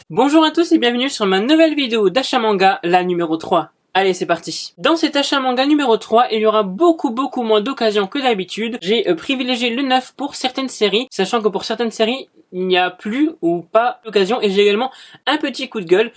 Bonjour à tous et bienvenue sur ma nouvelle vidéo d'achat manga, la numéro 3. Allez, c'est parti. Dans cet achat manga numéro 3, il y aura beaucoup moins d'occasions que d'habitude. J'ai privilégié le 9 pour certaines séries, sachant que pour certaines séries, il n'y a plus ou pas d'occasion. Et j'ai également un petit coup de gueule.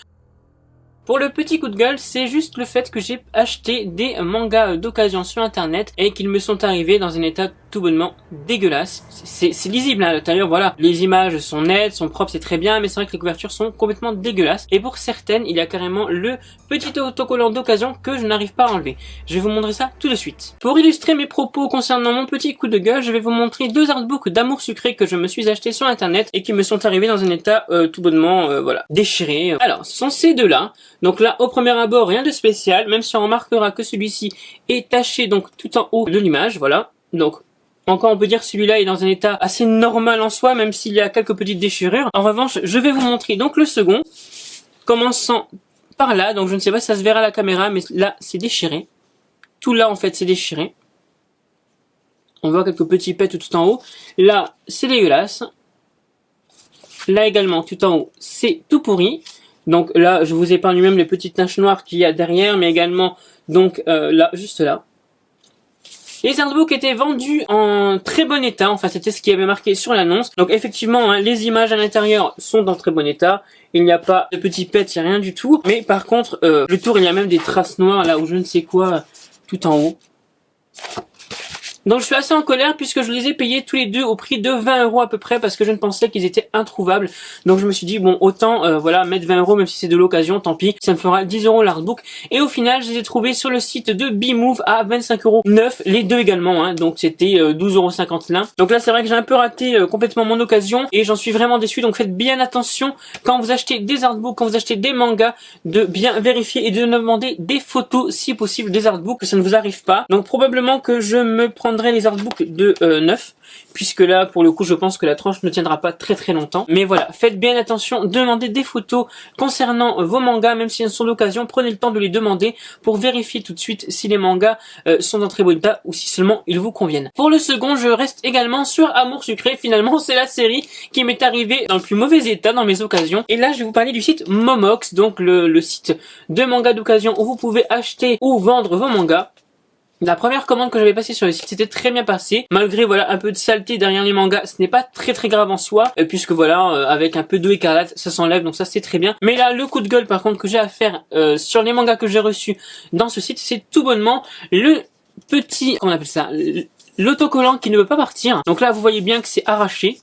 Pour le petit coup de gueule, c'est juste le fait que j'ai acheté des mangas d'occasion sur internet et qu'ils me sont arrivés dans un état tout bonnement dégueulasse. C'est lisible à l'intérieur, voilà. Les images sont nettes, sont propres, c'est très bien, mais c'est vrai que les couvertures sont complètement dégueulasses. Et pour certaines, il y a carrément le petit autocollant d'occasion que je n'arrive pas à enlever. Je vais vous montrer ça tout de suite. Pour illustrer mes propos concernant mon petit coup de gueule, je vais vous montrer deux artbooks d'amour sucré que je me suis acheté sur internet et qui me sont arrivés dans un état tout bonnement, voilà, déchiré. Alors, ce sont ces deux-là. Donc là, au premier abord, rien de spécial, même si on remarquera que celui-ci est taché donc tout en haut de l'image, voilà. Donc, encore on peut dire celui-là est dans un état assez normal en soi, même s'il y a quelques petites déchirures. En revanche, je vais vous montrer donc le second, commençant par là. Donc je ne sais pas si ça se verra à la caméra, mais là, c'est déchiré. Tout là, en fait, c'est déchiré. On voit quelques petits pets tout en haut. Là, c'est dégueulasse. Là également, tout en haut, c'est tout pourri. Donc là, je vous épargne même les petites taches noires qu'il y a derrière, mais également, donc là, juste là. Les artbooks étaient vendus en très bon état, enfin c'était ce qui avait marqué sur l'annonce. Donc effectivement, hein, les images à l'intérieur sont en très bon état. Il n'y a pas de petits pets, il n'y a rien du tout. Mais par contre, le tour, il y a même des traces noires là où je ne sais quoi, tout en haut. Donc je suis assez en colère puisque je les ai payés tous les deux au prix de 20 € à peu près parce que je ne pensais qu'ils étaient introuvables. Donc je me suis dit bon autant voilà mettre 20 € même si c'est de l'occasion, tant pis, ça me fera 10 € l'artbook. Et au final je les ai trouvés sur le site de Bmove à 25 € neuf, les deux également, hein, donc c'était 12,50 € l'un. Donc là c'est vrai que j'ai un peu raté complètement mon occasion et j'en suis vraiment déçu. Donc faites bien attention quand vous achetez des artbooks, quand vous achetez des mangas, de bien vérifier et de demander des photos si possible des artbooks, que ça ne vous arrive pas. Donc probablement que je me prendrai les artbooks de 9 puisque là pour le coup je pense que la tranche ne tiendra pas très longtemps, mais voilà, faites bien attention, demandez des photos concernant vos mangas, même si elles sont d'occasion, prenez le temps de les demander pour vérifier tout de suite si les mangas sont en très bon état ou si seulement ils vous conviennent. Pour le second, je reste également sur Amour Sucré. Finalement c'est la série qui m'est arrivée dans le plus mauvais état dans mes occasions, et là je vais vous parler du site Momox, donc le site de mangas d'occasion où vous pouvez acheter ou vendre vos mangas. La première commande que j'avais passée sur le site s'était très bien passée, malgré voilà un peu de saleté derrière les mangas, ce n'est pas très grave en soi, puisque voilà avec un peu d'eau écarlate ça s'enlève, donc ça c'est très bien. Mais là le coup de gueule par contre que j'ai à faire sur les mangas que j'ai reçus dans ce site, c'est tout bonnement le petit, comment on appelle ça, l'autocollant qui ne veut pas partir. Donc là vous voyez bien que c'est arraché.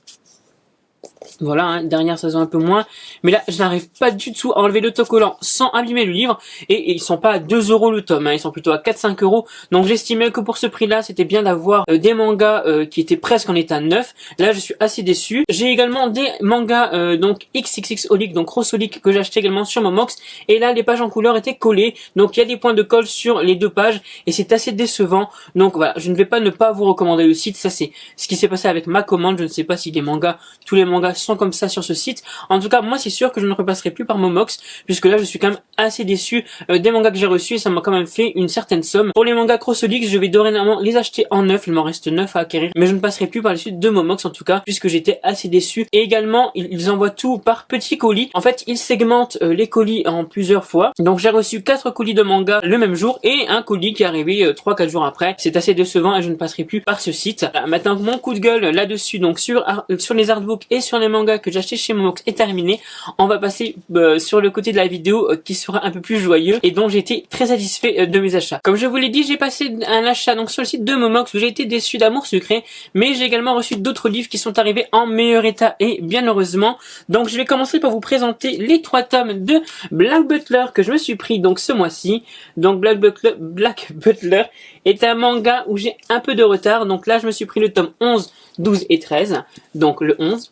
Voilà, hein, derrière ça se voit un peu moins, mais là je n'arrive pas du tout à enlever l'autocollant sans abîmer le livre, et ils sont pas à 2 € le tome, hein, ils sont plutôt à 4-5 €, donc j'estimais que pour ce prix là c'était bien d'avoir des mangas qui étaient presque en état neuf. Là je suis assez déçu. J'ai également des mangas donc XXX Holic, donc Rose Holic, que j'ai acheté également sur Momox, et là les pages en couleur étaient collées, donc il y a des points de colle sur les deux pages et c'est assez décevant. Donc voilà, je ne vais pas ne pas vous recommander le site, ça c'est ce qui s'est passé avec ma commande. Je ne sais pas si les mangas, tous les mangas sont comme ça sur ce site. En tout cas moi c'est sûr que je ne repasserai plus par Momox, puisque là je suis quand même assez déçu des mangas que j'ai reçus, et ça m'a quand même fait une certaine somme. Pour les mangas Crossolix, je vais dorénavant les acheter en neuf, il m'en reste 9 à acquérir, mais je ne passerai plus par les suites de Momox en tout cas, puisque j'étais assez déçu. Et également ils envoient tout par petits colis. En fait ils segmentent les colis en plusieurs fois, donc j'ai reçu 4 colis de manga le même jour et un colis qui est arrivé 3-4 jours après. C'est assez décevant et je ne passerai plus par ce site. Maintenant mon coup de gueule là-dessus, donc sur les artbooks et sur les mangas que j'ai acheté chez Momox est terminé. On va passer sur le côté de la vidéo qui sera un peu plus joyeux et dont j'ai été très satisfait de mes achats. Comme je vous l'ai dit, j'ai passé un achat donc sur le site de Momox où j'ai été déçu d'Amour Sucré, mais j'ai également reçu d'autres livres qui sont arrivés en meilleur état et bien heureusement. Donc je vais commencer par vous présenter les 3 tomes de Black Butler que je me suis pris donc ce mois-ci. Donc Black Butler est un manga où j'ai un peu de retard, donc là je me suis pris le tome 11, 12 et 13. Donc le 11,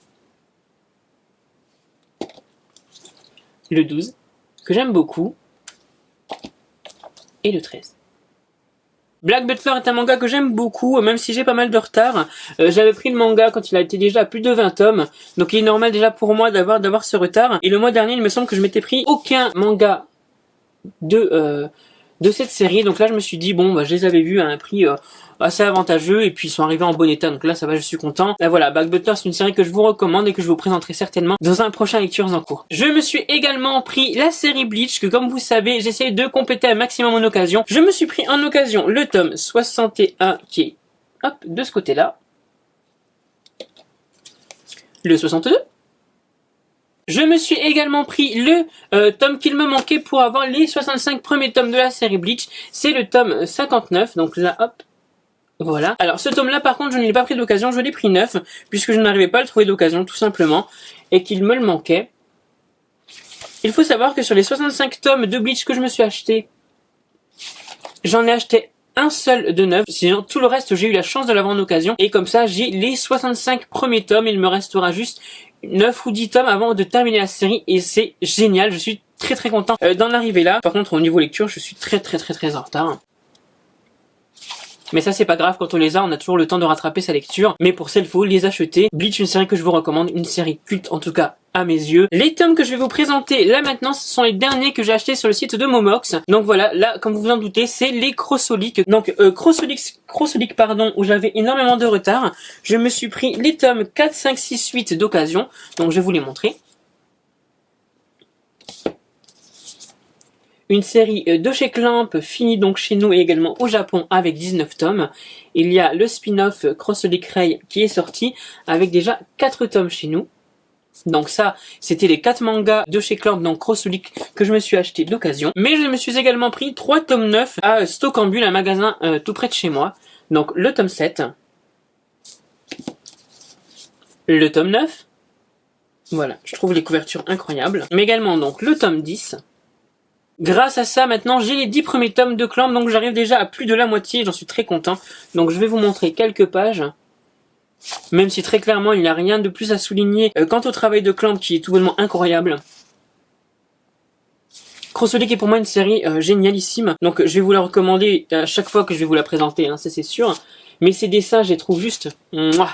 le 12, que j'aime beaucoup, et le 13. Black Butler est un manga que j'aime beaucoup, même si j'ai pas mal de retard. J'avais pris le manga quand il a été déjà à plus de 20 tomes, donc il est normal déjà pour moi d'avoir ce retard. Et le mois dernier, il me semble que je m'étais pris aucun manga de de cette série. Donc là je me suis dit bon bah je les avais vus à un prix assez avantageux et puis ils sont arrivés en bon état, donc là ça va, je suis content. Là voilà, Back Butler c'est une série que je vous recommande et que je vous présenterai certainement dans un prochain lectures en cours. Je me suis également pris la série Bleach, que comme vous savez j'essaie de compléter un maximum en occasion. Je me suis pris en occasion le tome 61 qui est hop de ce côté là, le 62. Je me suis également pris le tome qu'il me manquait pour avoir les 65 premiers tomes de la série Bleach. C'est le tome 59, donc là, hop, voilà. Alors ce tome-là, par contre, je ne l'ai pas pris d'occasion, je l'ai pris neuf, puisque je n'arrivais pas à le trouver d'occasion, tout simplement, et qu'il me le manquait. Il faut savoir que sur les 65 tomes de Bleach que je me suis acheté, j'en ai acheté un seul de neuf, sinon tout le reste j'ai eu la chance de l'avoir en occasion, et comme ça j'ai les 65 premiers tomes, il me restera juste 9 ou 10 tomes avant de terminer la série, et c'est génial, je suis très content d'en arriver là. Par contre au niveau lecture je suis très en retard. Mais ça c'est pas grave, quand on les a on a toujours le temps de rattraper sa lecture, mais pour celles faut les acheter. Bleach, une série que je vous recommande, une série culte en tout cas à mes yeux. Les tomes que je vais vous présenter là maintenant, ce sont les derniers que j'ai achetés sur le site de Momox. Donc voilà, là comme vous vous en doutez, c'est les Crossolik. Donc Crossolik pardon, où j'avais énormément de retard. Je me suis pris les tomes 4, 5, 6, 8 d'occasion. Donc je vais vous les montrer. Une série de chez Clamp, finie donc chez nous et également au Japon avec 19 tomes. Il y a le spin-off Crossolik Ray qui est sorti avec déjà 4 tomes chez nous. Donc ça, c'était les 4 mangas de chez Clamp, donc Crossolik, que je me suis acheté d'occasion. Mais je me suis également pris 3 tomes neufs à Stockambule, un magasin tout près de chez moi. Donc le tome 7, le tome 9, voilà, je trouve les couvertures incroyables. Mais également donc le tome 10. Grâce à ça, maintenant, j'ai les 10 premiers tomes de Clamp, donc j'arrive déjà à plus de la moitié, j'en suis très content. Donc je vais vous montrer quelques pages. Même si très clairement, il n'y a rien de plus à souligner quant au travail de Clamp qui est tout bonnement incroyable. Crossolik est pour moi une série génialissime, donc je vais vous la recommander à chaque fois que je vais vous la présenter, hein, ça c'est sûr. Mais ces dessins, je les trouve juste mouah,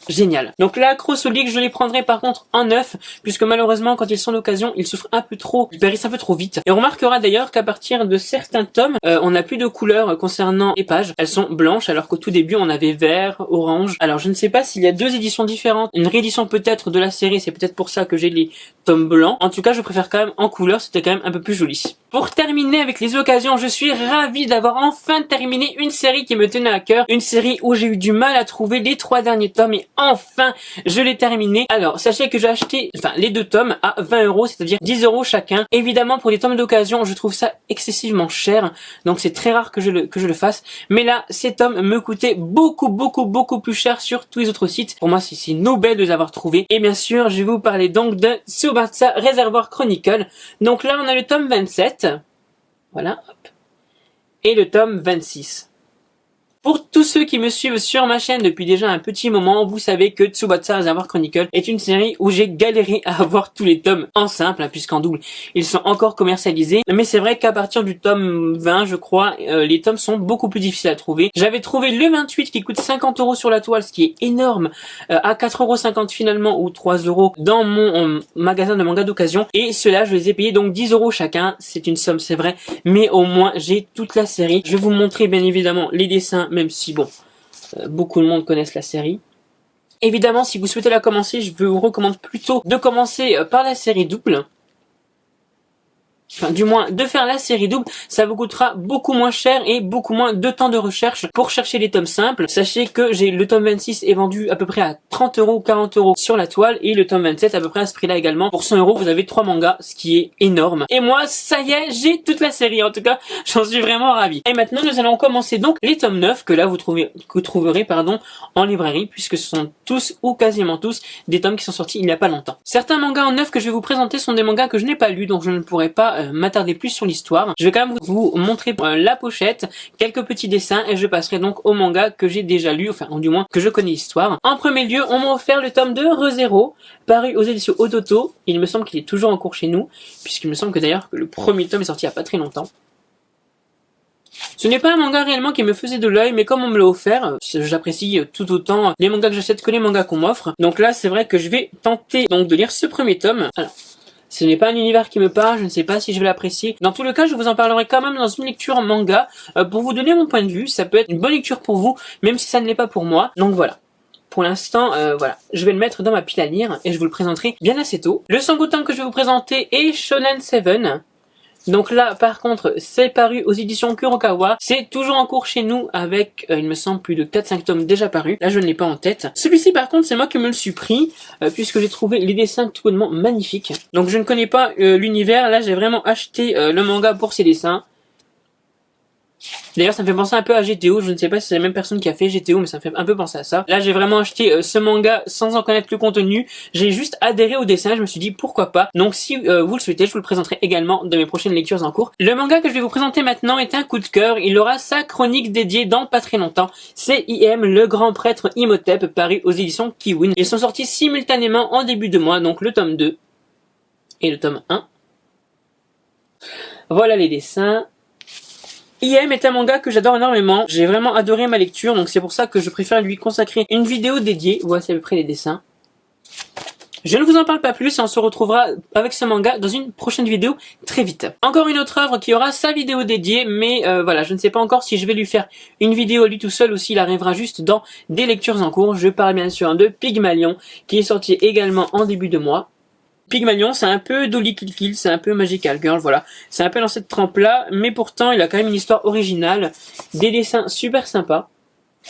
génial. Donc là, Crossolik, je les prendrai par contre en neuf, puisque malheureusement, quand ils sont d'occasion, ils souffrent un peu trop, ils périssent un peu trop vite. Et on remarquera d'ailleurs qu'à partir de certains tomes, on n'a plus de couleurs concernant les pages. Elles sont blanches, alors qu'au tout début, on avait vert, orange. Alors je ne sais pas s'il y a deux éditions différentes. Une réédition peut-être de la série, c'est peut-être pour ça que j'ai les tomes blancs. En tout cas, je préfère quand même en couleur, c'était quand même un peu plus joli. Pour terminer avec les occasions, je suis ravi d'avoir enfin terminé une série qui me tenait à cœur. Une série où j'ai eu du mal à trouver les 3 derniers tomes et enfin, je l'ai terminé. Alors, sachez que j'ai acheté les 2 tomes à 20 €, c'est-à-dire 10 € chacun. Évidemment, pour les tomes d'occasion, je trouve ça excessivement cher. Donc, c'est très rare que je le fasse. Mais là, ces tomes me coûtaient beaucoup plus cher sur tous les autres sites. Pour moi, c'est Nobel de les avoir trouvés. Et bien sûr, je vais vous parler donc de Tsubasa Reservoir Chronicle. Donc là, on a le tome 27. Voilà, hop. Et le tome 26. Pour tous ceux qui me suivent sur ma chaîne depuis déjà un petit moment, vous savez que Tsubasa Reservoir Chronicle est une série où j'ai galéré à avoir tous les tomes en simple, puisqu'en double, ils sont encore commercialisés. Mais c'est vrai qu'à partir du tome 20, je crois, les tomes sont beaucoup plus difficiles à trouver. J'avais trouvé le 28 qui coûte 50 € sur la toile, ce qui est énorme, à 4,50 € finalement, ou 3 € dans mon magasin de manga d'occasion. Et ceux-là, je les ai payés donc 10 € chacun. C'est une somme, c'est vrai, mais au moins j'ai toute la série. Je vais vous montrer bien évidemment les dessins, même si bon, beaucoup de monde connaissent la série. Évidemment, si vous souhaitez la commencer, je vous recommande plutôt de commencer par la série double. Enfin, du moins, de faire la série double, ça vous coûtera beaucoup moins cher et beaucoup moins de temps de recherche pour chercher les tomes simples. Sachez que le tome 26 est vendu à peu près à 30 € ou 40 € sur la toile et le tome 27 à peu près à ce prix-là également. Pour 100 €, vous avez 3 mangas, ce qui est énorme. Et moi, ça y est, j'ai toute la série. En tout cas, j'en suis vraiment ravi. Et maintenant, nous allons commencer donc les tomes 9 que là, vous trouverez en librairie, puisque ce sont tous ou quasiment tous des tomes qui sont sortis il n'y a pas longtemps. Certains mangas en 9 que je vais vous présenter sont des mangas que je n'ai pas lus, donc je ne pourrai pas m'attarder plus sur l'histoire. Je vais quand même vous montrer la pochette, quelques petits dessins et je passerai donc au manga que j'ai déjà lu, enfin du moins que je connais l'histoire. En premier lieu, on m'a offert le tome de ReZero, paru aux éditions Ototo. Il me semble qu'il est toujours en cours chez nous, puisqu'il me semble que d'ailleurs le premier tome est sorti il n'y a pas très longtemps. Ce n'est pas un manga réellement qui me faisait de l'œil, mais comme on me l'a offert, j'apprécie tout autant les mangas que j'achète que les mangas qu'on m'offre. Donc là, c'est vrai que je vais tenter donc de lire ce premier tome. Alors, Ce n'est pas un univers qui me parle, je ne sais pas si je vais l'apprécier. Dans tous les cas, je vous en parlerai quand même dans une lecture manga pour vous donner mon point de vue. Ça peut être une bonne lecture pour vous, même si ça ne l'est pas pour moi. Donc voilà. Pour l'instant, voilà, je vais le mettre dans ma pile à lire et je vous le présenterai bien assez tôt. Le Sangotan que je vais vous présenter est Shonen 7. Donc là, par contre, c'est paru aux éditions Kurokawa. C'est toujours en cours chez nous avec, il me semble, plus de 4-5 tomes déjà parus. Là, je ne l'ai pas en tête. Celui-ci, par contre, c'est moi qui me le suis pris, puisque j'ai trouvé les dessins tout bonnement magnifiques. Donc je ne connais pas l'univers. Là, j'ai vraiment acheté le manga pour ses dessins. D'ailleurs, ça me fait penser un peu à GTO. Je ne sais pas si c'est la même personne qui a fait GTO, mais ça me fait un peu penser à ça. Là, j'ai vraiment acheté ce manga sans en connaître le contenu. J'ai juste adhéré au dessin. Je me suis dit pourquoi pas. Donc, si vous le souhaitez, je vous le présenterai également dans mes prochaines lectures en cours. Le manga que je vais vous présenter maintenant est un coup de cœur. Il aura sa chronique dédiée dans pas très longtemps. C'est IM, le grand prêtre Imhotep, paru aux éditions Kiwin. Ils sont sortis simultanément en début de mois, donc le tome 2 et le tome 1. Voilà les dessins. IM est un manga que j'adore énormément, j'ai vraiment adoré ma lecture, donc c'est pour ça que je préfère lui consacrer une vidéo dédiée. Voici à peu près les dessins. Je ne vous en parle pas plus et on se retrouvera avec ce manga dans une prochaine vidéo très vite. Encore une autre œuvre qui aura sa vidéo dédiée, mais voilà, je ne sais pas encore si je vais lui faire une vidéo lui tout seul ou s'il arrivera juste dans des lectures en cours. Je parle bien sûr de Pygmalion, qui est sorti également en début de mois. Pygmalion, c'est un peu Dolly Kill Kill, c'est un peu Magical Girl, voilà. C'est un peu dans cette trempe-là, mais pourtant, il a quand même une histoire originale, des dessins super sympas.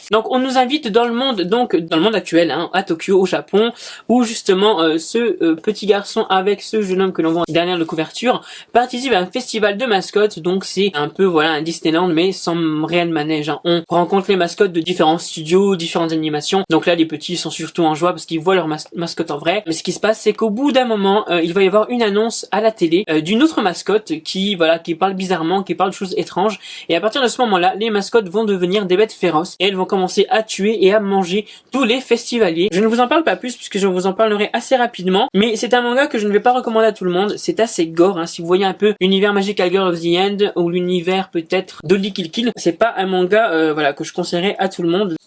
Donc on nous invite dans le monde, actuel, hein, à Tokyo, au Japon, où justement ce petit garçon avec ce jeune homme que l'on voit derrière la couverture participe à un festival de mascottes. Donc c'est un peu voilà un Disneyland mais sans réel manège, hein. On rencontre les mascottes de différents studios, différentes animations. Donc là les petits sont surtout en joie parce qu'ils voient leur mascotte en vrai. Mais ce qui se passe c'est qu'au bout d'un moment il va y avoir une annonce à la télé d'une autre mascotte qui parle bizarrement, qui parle de choses étranges. Et à partir de ce moment-là, les mascottes vont devenir des bêtes féroces et elles vont commencer à tuer et à manger tous les festivaliers. Je ne vous en parle pas plus puisque je vous en parlerai assez rapidement, mais c'est un manga que je ne vais pas recommander à tout le monde. C'est assez gore, hein. Si vous voyez un peu l'univers Magical Girl of the End ou l'univers peut-être Dolly Kill Kill, c'est pas un manga voilà que je conseillerais à tout le monde.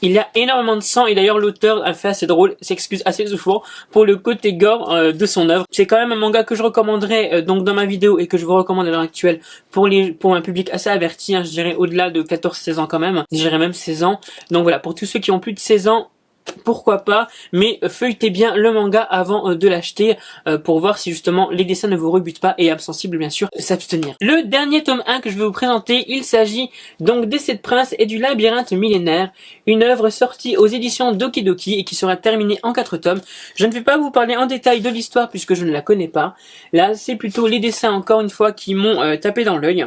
Il y a énormément de sang et d'ailleurs l'auteur a fait assez drôle, s'excuse assez souvent pour le côté gore de son œuvre. C'est quand même un manga que je recommanderais donc dans ma vidéo et que je vous recommande à l'heure actuelle pour un public assez averti, hein, je dirais au-delà de 14-16 ans quand même, je dirais même 16 ans. Donc voilà, pour tous ceux qui ont plus de 16 ans, pourquoi pas, mais feuilletez bien le manga avant de l'acheter pour voir si justement les dessins ne vous rebutent pas et âme sensible bien sûr s'abstenir. Le dernier tome 1 que je vais vous présenter, il s'agit donc des 7 princes et du labyrinthe millénaire, une œuvre sortie aux éditions Doki Doki et qui sera terminée en 4 tomes. Je ne vais pas vous parler en détail de l'histoire puisque je ne la connais pas. Là c'est plutôt les dessins encore une fois qui m'ont tapé dans l'œil,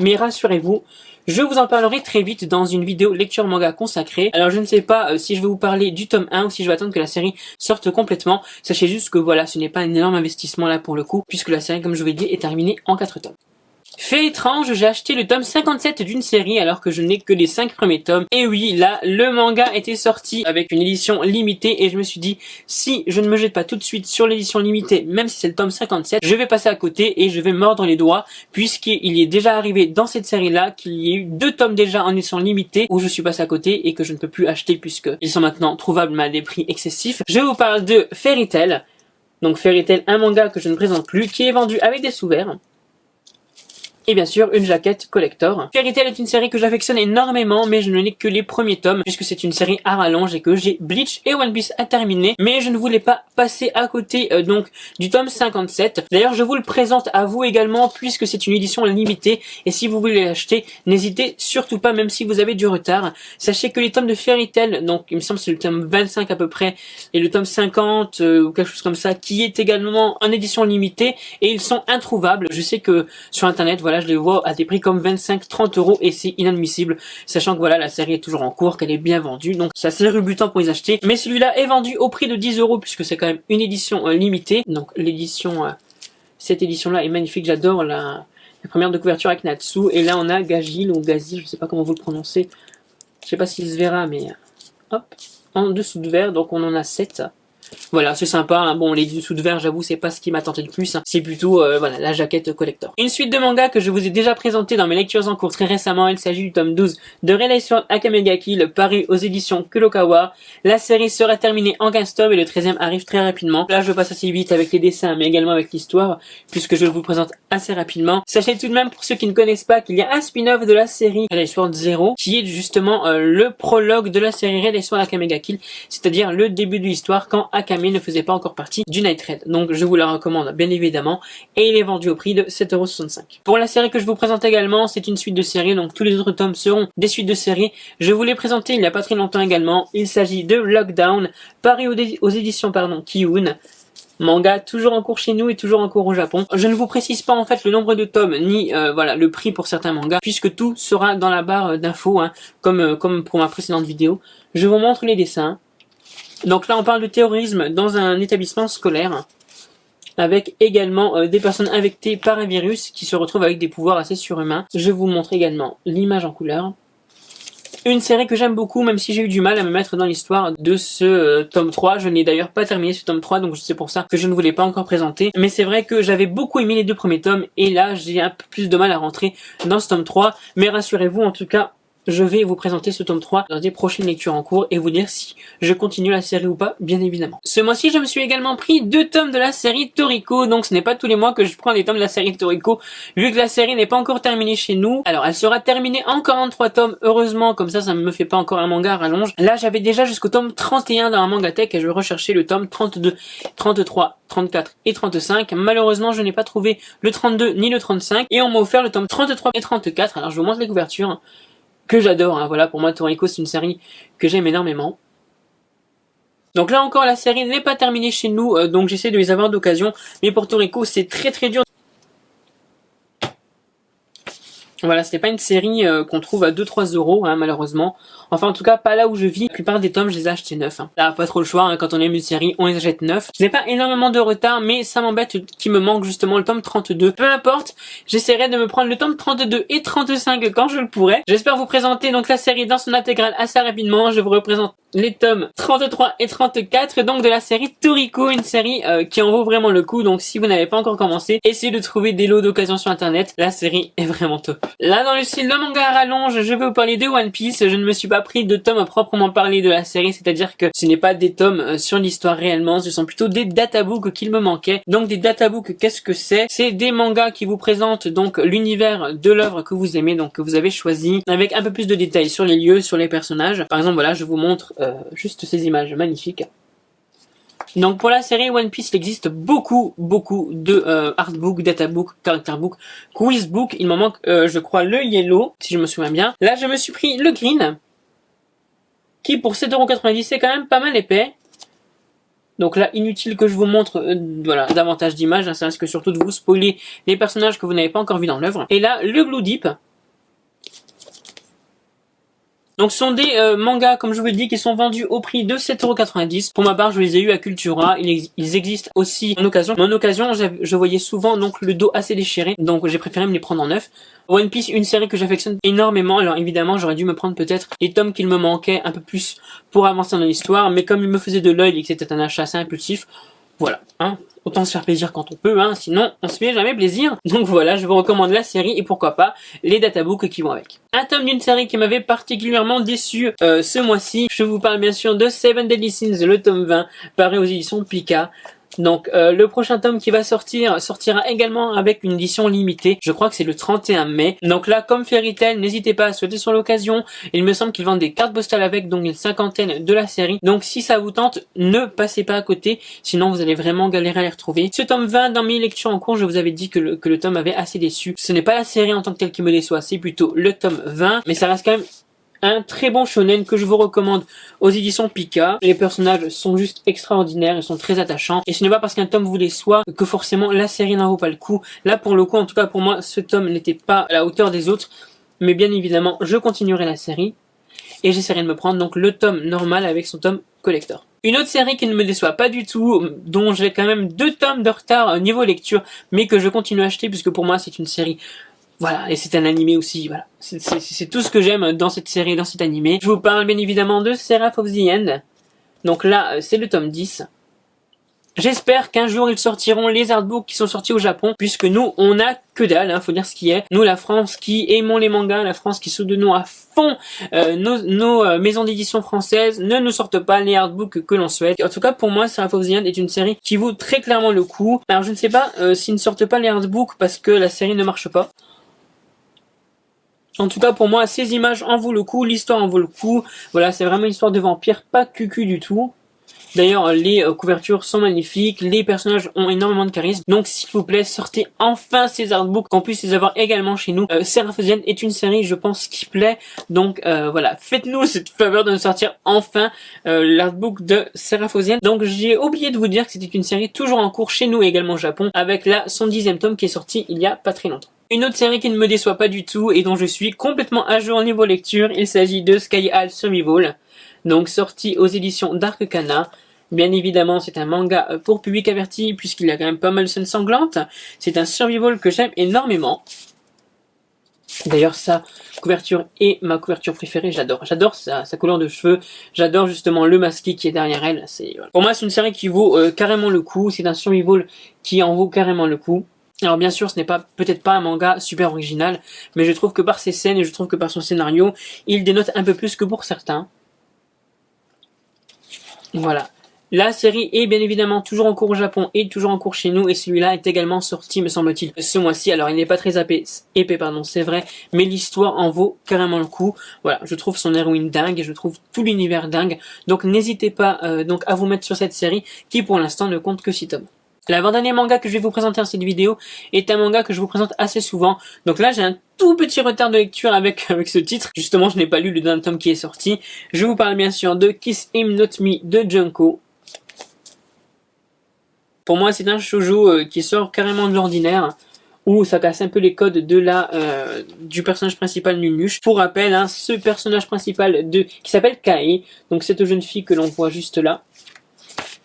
mais rassurez-vous, je vous en parlerai très vite dans une vidéo lecture manga consacrée. Alors je ne sais pas si je vais vous parler du tome 1 ou si je vais attendre que la série sorte complètement. Sachez juste que voilà, ce n'est pas un énorme investissement là pour le coup, puisque la série, comme je vous l'ai dit, est terminée en 4 tomes. Fait étrange, j'ai acheté le tome 57 d'une série alors que je n'ai que les 5 premiers tomes. Et oui, là, le manga était sorti avec une édition limitée et je me suis dit, si je ne me jette pas tout de suite sur l'édition limitée, même si c'est le tome 57, je vais passer à côté et je vais mordre les doigts puisqu'il est déjà arrivé dans cette série-là qu'il y a eu 2 tomes déjà en édition limitée où je suis passé à côté et que je ne peux plus acheter puisqu'ils sont maintenant trouvables mais à des prix excessifs. Je vous parle de Fairy Tail. Donc Fairy Tail, un manga que je ne présente plus, qui est vendu avec des sous-verts. Et bien sûr, une jaquette collector. Fairy Tail est une série que j'affectionne énormément, mais je ne n'ai que les premiers tomes, puisque c'est une série à rallonge et que j'ai Bleach et One Piece à terminer. Mais je ne voulais pas passer à côté donc du tome 57. D'ailleurs, je vous le présente à vous également, puisque c'est une édition limitée. Et si vous voulez l'acheter, n'hésitez surtout pas, même si vous avez du retard. Sachez que les tomes de Fairy Tail, donc il me semble que c'est le tome 25 à peu près, et le tome 50 ou quelque chose comme ça, qui est également en édition limitée, et ils sont introuvables. Je sais que sur internet, voilà, je les vois à des prix comme 25-30 € et c'est inadmissible, sachant que voilà, la série est toujours en cours, qu'elle est bien vendue, donc c'est assez rebutant pour les acheter. Mais celui-là est vendu au prix de 10 € puisque c'est quand même une édition limitée. Donc l'édition, cette édition-là est magnifique, j'adore la première de couverture avec Natsu. Et là on a Gagil ou Gazil, je sais pas comment vous le prononcez, je sais pas s'il se verra, mais hop, en dessous de verre, donc on en a 7. Voilà, c'est sympa, hein. Bon, les dessous de verre, j'avoue, c'est pas ce qui m'a tenté le plus, hein. C'est plutôt, voilà, la jaquette collector. Une suite de mangas que je vous ai déjà présenté dans mes lectures en cours très récemment, il s'agit du tome 12 de Relation Akame ga Kill, paru aux éditions Kurokawa. La série sera terminée en 15 tomes et le 13e arrive très rapidement. Là, je passe assez vite avec les dessins, mais également avec l'histoire, puisque je vous présente assez rapidement. Sachez tout de même, pour ceux qui ne connaissent pas, qu'il y a un spin-off de la série Relation Zero, qui est justement le prologue de la série Relation Akame ga Kill, c'est-à-dire le début de l'histoire quand Akame ne faisait pas encore partie du Night Raid. Donc je vous la recommande bien évidemment, et il est vendu au prix de 7,65 €. Pour la série que je vous présente également, c'est une suite de séries, donc tous les autres tomes seront des suites de séries. Je vous l'ai présenté il n'y a pas très longtemps également, il s'agit de Lockdown, paru aux éditions Kiyun. Manga toujours en cours chez nous et toujours en cours au Japon. Je ne vous précise pas en fait le nombre de tomes ni voilà le prix pour certains mangas, puisque tout sera dans la barre d'infos, hein, comme pour ma précédente vidéo. Je vous montre les dessins. Donc là on parle de terrorisme dans un établissement scolaire, avec également des personnes infectées par un virus qui se retrouvent avec des pouvoirs assez surhumains. Je vous montre également l'image en couleur. Une série que j'aime beaucoup, même si j'ai eu du mal à me mettre dans l'histoire de ce tome 3. Je n'ai d'ailleurs pas terminé ce tome 3, donc c'est pour ça que je ne vous l'ai pas encore présenté. Mais c'est vrai que j'avais beaucoup aimé les deux premiers tomes, et là j'ai un peu plus de mal à rentrer dans ce tome 3. Mais rassurez-vous, en tout cas, je vais vous présenter ce tome 3 dans des prochaines lectures en cours et vous dire si je continue la série ou pas, bien évidemment. Ce mois-ci, je me suis également pris 2 tomes de la série Toriko, donc ce n'est pas tous les mois que je prends des tomes de la série Toriko, vu que la série n'est pas encore terminée chez nous. Alors, elle sera terminée en 43 tomes, heureusement, comme ça ne me fait pas encore un manga à rallonge. Là, j'avais déjà jusqu'au tome 31 dans un Mangatech et je vais rechercher le tome 32, 33, 34 et 35. Malheureusement, je n'ai pas trouvé le 32 ni le 35 et on m'a offert le tome 33 et 34. Alors, je vous montre les couvertures, que j'adore, hein. Voilà, pour moi Toriko c'est une série que j'aime énormément. Donc là encore la série n'est pas terminée chez nous, donc j'essaie de les avoir d'occasion, mais pour Toriko c'est très dur. Voilà, c'était pas une série qu'on trouve à 2-3 €, hein, malheureusement. Enfin, en tout cas, pas là où je vis. La plupart des tomes, je les ai achetés neufs, hein. Là, pas trop le choix, hein. Quand on aime une série, on les achète neufs. Je n'ai pas énormément de retard, mais ça m'embête qu'il me manque justement le tome 32. Peu importe, j'essaierai de me prendre le tome 32 et 35 quand je le pourrai. J'espère vous présenter donc la série dans son intégrale assez rapidement. Je vous représente les tomes 33 et 34, donc de la série Toriko, une série qui en vaut vraiment le coup. Donc si vous n'avez pas encore commencé, essayez de trouver des lots d'occasion sur internet. La série est vraiment top. Là, dans le style de manga à rallonge, je vais vous parler de One Piece. Je ne me suis pas pris de tomes à proprement parler de la série, c'est-à-dire que ce n'est pas des tomes sur l'histoire réellement, ce sont plutôt des databooks qu'il me manquait. Donc des databooks, qu'est-ce que c'est? C'est des mangas qui vous présentent donc l'univers de l'œuvre que vous aimez, donc que vous avez choisi, avec un peu plus de détails sur les lieux, sur les personnages. Par exemple, voilà, je vous montre juste ces images magnifiques. Donc pour la série One Piece, il existe beaucoup de artbook, databook, character book, quiz book. Il m'en manque, je crois, le yellow, si je me souviens bien. Là, je me suis pris le green, qui pour 7,90 € c'est quand même pas mal épais. Donc là, inutile que je vous montre voilà, davantage d'images, hein, ça risque surtout de vous spoiler les personnages que vous n'avez pas encore vus dans l'œuvre. Et là, le Blue Deep. Donc ce sont des mangas, comme je vous l'ai dit, qui sont vendus au prix de 7,90 €. Pour ma part, je les ai eus à Cultura. Ils existent aussi en occasion. Mais en occasion, je voyais souvent donc le dos assez déchiré. Donc j'ai préféré me les prendre en neuf. One Piece, une série que j'affectionne énormément. Alors évidemment, j'aurais dû me prendre peut-être les tomes qu'il me manquait un peu plus pour avancer dans l'histoire. Mais comme il me faisait de l'œil et que c'était un achat assez impulsif, voilà, hein. Autant se faire plaisir quand on peut, hein, sinon on se fait jamais plaisir. Donc voilà, je vous recommande la série et pourquoi pas les databooks qui vont avec. Un tome d'une série qui m'avait particulièrement déçu ce mois-ci. Je vous parle bien sûr de Seven Deadly Sins, le tome 20, paru aux éditions Pika. Donc le prochain tome qui va sortira également avec une édition limitée. Je crois que c'est le 31 mai. Donc là, comme Fairy Tail, n'hésitez pas à sauter sur l'occasion. Il me semble qu'ils vendent des cartes postales avec, donc une cinquantaine de la série. Donc si ça vous tente, ne passez pas à côté, sinon vous allez vraiment galérer à les retrouver. Ce tome 20, dans mes lectures en cours, je vous avais dit que le tome avait assez déçu. Ce n'est pas la série en tant que telle qui me déçoit, c'est plutôt le tome 20. Mais ça reste quand même un très bon shonen que je vous recommande aux éditions Pika. Les personnages sont juste extraordinaires, ils sont très attachants. Et ce n'est pas parce qu'un tome vous déçoit que forcément la série n'en vaut pas le coup. Là pour le coup, en tout cas pour moi, ce tome n'était pas à la hauteur des autres. Mais bien évidemment, je continuerai la série. Et j'essaierai de me prendre donc le tome normal avec son tome collector. Une autre série qui ne me déçoit pas du tout, dont j'ai quand même 2 tomes de retard niveau lecture, mais que je continue à acheter puisque pour moi c'est une série. Voilà, et c'est un animé aussi, voilà. C'est tout ce que j'aime dans cette série, dans cet animé. Je vous parle bien évidemment de Seraph of the End. Donc là, c'est le tome 10. J'espère qu'un jour ils sortiront les artbooks qui sont sortis au Japon, puisque nous on a que dalle, faut dire ce qui est. Nous, la France qui aimons les mangas, la France qui soutenons à fond nos maisons d'édition françaises, ne nous sortent pas les artbooks que l'on souhaite. En tout cas, pour moi, Seraph of the End est une série qui vaut très clairement le coup. Alors je ne sais pas s'ils ne sortent pas les artbooks parce que la série ne marche pas. En tout cas, pour moi, ces images en vaut le coup, l'histoire en vaut le coup. Voilà, c'est vraiment une histoire de vampire, pas cucu du tout. D'ailleurs, les couvertures sont magnifiques, les personnages ont énormément de charisme. Donc, s'il vous plaît, sortez enfin ces artbooks, qu'on puisse les avoir également chez nous. Seraph of the End est une série, je pense, qui plaît. Donc, voilà, faites-nous cette faveur de nous sortir enfin l'artbook de Seraph of the End. Donc, j'ai oublié de vous dire que c'était une série toujours en cours chez nous et également au Japon, avec son 10e tome qui est sorti il y a pas très longtemps. Une autre série qui ne me déçoit pas du tout et dont je suis complètement à jour niveau lecture, il s'agit de Sky High Survival, donc sorti aux éditions Dark Kana. Bien évidemment, c'est un manga pour public averti puisqu'il y a quand même pas mal de scènes sanglantes. C'est un survival que j'aime énormément. D'ailleurs, sa couverture est ma couverture préférée, j'adore. J'adore sa couleur de cheveux, j'adore justement le masqué qui est derrière elle. Voilà. Pour moi, c'est une série qui vaut carrément le coup, c'est un survival qui en vaut carrément le coup. Alors bien sûr, ce n'est peut-être pas un manga super original, mais je trouve que par ses scènes et je trouve que par son scénario, il dénote un peu plus que pour certains. Voilà. La série est bien évidemment toujours en cours au Japon et toujours en cours chez nous, et celui-là est également sorti, me semble-t-il, ce mois-ci. Alors il n'est pas très épais, c'est vrai, mais l'histoire en vaut carrément le coup. Voilà, je trouve son héroïne dingue, et je trouve tout l'univers dingue, donc n'hésitez pas donc à vous mettre sur cette série, qui pour l'instant ne compte que 6 tomes. L'avant-dernier manga que je vais vous présenter dans cette vidéo est un manga que je vous présente assez souvent. Donc là, j'ai un tout petit retard de lecture avec ce titre. Justement, je n'ai pas lu le dernier tome qui est sorti. Je vous parle bien sûr de Kiss Him Not Me de Junko. Pour moi, c'est un shoujo qui sort carrément de l'ordinaire, où ça casse un peu les codes de du personnage principal Nunuche. Pour rappel, ce personnage principal qui s'appelle Kae, donc cette jeune fille que l'on voit juste là,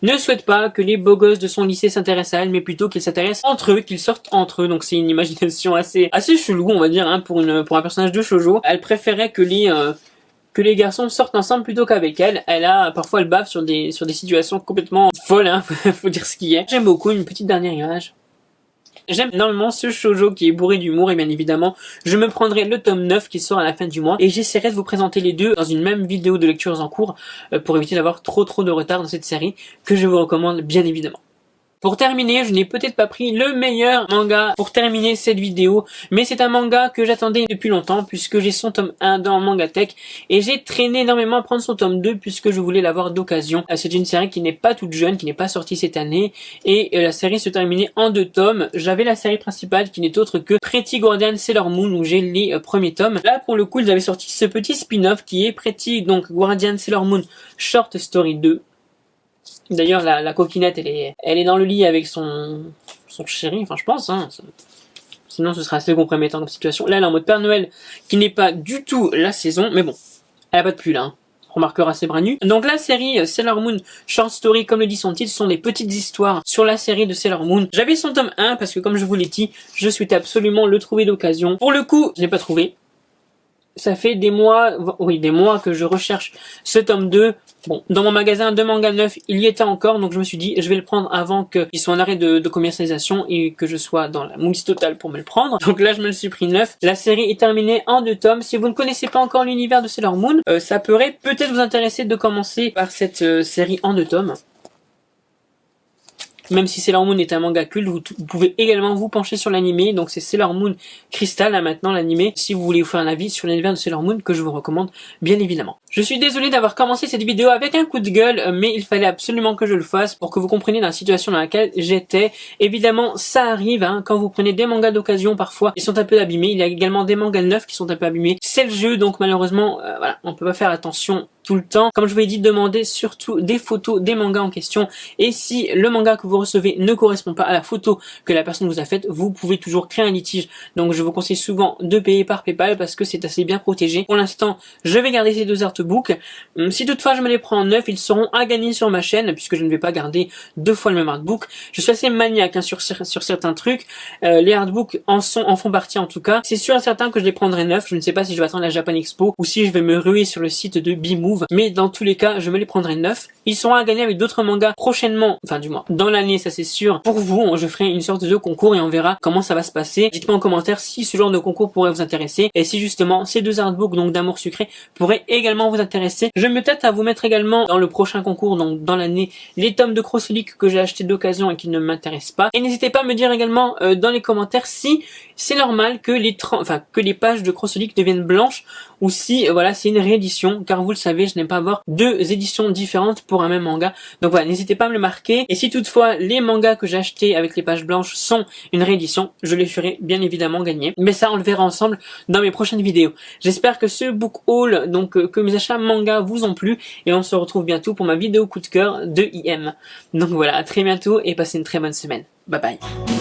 ne souhaite pas que les beaux gosses de son lycée s'intéressent à elle, mais plutôt qu'ils s'intéressent entre eux, qu'ils sortent entre eux. Donc c'est une imagination assez chelou, on va dire, pour un personnage de shoujo. Elle préférait que les garçons sortent ensemble plutôt qu'avec elle. Parfois elle bave sur des situations complètement folles, faut dire ce qui est. J'aime beaucoup. Une petite dernière image. J'aime énormément ce shoujo qui est bourré d'humour, et bien évidemment, je me prendrai le tome 9 qui sort à la fin du mois et j'essaierai de vous présenter les deux dans une même vidéo de lectures en cours pour éviter d'avoir trop de retard dans cette série que je vous recommande bien évidemment. Pour terminer, je n'ai peut-être pas pris le meilleur manga pour terminer cette vidéo, mais c'est un manga que j'attendais depuis longtemps puisque j'ai son tome 1 dans Mangatech et j'ai traîné énormément à prendre son tome 2 puisque je voulais l'avoir d'occasion. C'est une série qui n'est pas toute jeune, qui n'est pas sortie cette année et la série se terminait en 2 tomes. J'avais la série principale qui n'est autre que Pretty Guardian Sailor Moon où j'ai les premiers tomes. Là pour le coup ils avaient sorti ce petit spin-off qui est Pretty Guardian Sailor Moon Short Story 2. D'ailleurs, la coquinette, elle est dans le lit avec son chéri, je pense, sinon ce sera assez compromettant comme situation. Là, elle est en mode Père Noël, qui n'est pas du tout la saison, mais bon, elle a pas de pull, On remarquera ses bras nus. Donc la série Sailor Moon Short Story, comme le dit son titre, ce sont des petites histoires sur la série de Sailor Moon. J'avais son tome 1, parce que comme je vous l'ai dit, je souhaitais absolument le trouver d'occasion. Pour le coup, je l'ai pas trouvé. Ça fait des mois que je recherche ce tome 2. Bon, dans mon magasin de manga neuf, il y était encore, donc je me suis dit, je vais le prendre avant qu'il soit en arrêt de commercialisation et que je sois dans la mousse totale pour me le prendre. Donc là, je me le suis pris neuf. La série est terminée en 2 tomes. Si vous ne connaissez pas encore l'univers de Sailor Moon, ça pourrait peut-être vous intéresser de commencer par cette série en 2 tomes. Même si Sailor Moon est un manga culte, vous pouvez également vous pencher sur l'animé. Donc c'est Sailor Moon Crystal maintenant l'animé. Si vous voulez vous faire un avis sur l'univers de Sailor Moon, que je vous recommande bien évidemment. Je suis désolé d'avoir commencé cette vidéo avec un coup de gueule, mais il fallait absolument que je le fasse pour que vous compreniez la situation dans laquelle j'étais. Évidemment, ça arrive quand vous prenez des mangas d'occasion parfois, ils sont un peu abîmés. Il y a également des mangas neufs qui sont un peu abîmés. C'est le jeu, donc malheureusement, voilà, on peut pas faire attention tout le temps. Comme je vous l'ai dit, demandez surtout des photos des mangas en question. Et si le manga que vous recevez ne correspond pas à la photo que la personne vous a faite, vous pouvez toujours créer un litige. Donc je vous conseille souvent de payer par PayPal parce que c'est assez bien protégé. Pour l'instant, je vais garder ces 2 artbooks. Si toutefois je me les prends en neuf, ils seront à gagner sur ma chaîne puisque je ne vais pas garder 2 fois le même artbook. Je suis assez maniaque sur certains trucs. Les artbooks en font partie en tout cas. C'est sûr et certain que je les prendrai neufs. Je ne sais pas si je vais attendre la Japan Expo ou si je vais me ruer sur le site de Bimou Move, mais dans tous les cas, je me les prendrai neufs. Ils seront à gagner avec d'autres mangas prochainement, enfin du moins dans l'année, ça c'est sûr. Pour vous, je ferai une sorte de concours et on verra comment ça va se passer. Dites-moi en commentaire si ce genre de concours pourrait vous intéresser et si justement ces deux artbooks donc d'Amour Sucré pourraient également vous intéresser. Je me tâte à vous mettre également dans le prochain concours, donc dans l'année, les tomes de Crocelic que j'ai acheté d'occasion et qui ne m'intéressent pas. Et n'hésitez pas à me dire également dans les commentaires si c'est normal que les pages de Crocelic deviennent blanches ou si voilà c'est une réédition, car vous le savez, je n'aime pas avoir deux éditions différentes pour un même manga. Donc voilà, n'hésitez pas à me le marquer. Et si toutefois les mangas que j'ai achetés avec les pages blanches sont une réédition, je les ferai bien évidemment gagner. Mais ça, on le verra ensemble dans mes prochaines vidéos. J'espère que ce book haul, donc que mes achats manga vous ont plu, et on se retrouve bientôt pour ma vidéo coup de cœur de IM. Donc voilà, à très bientôt et passez une très bonne semaine. Bye bye.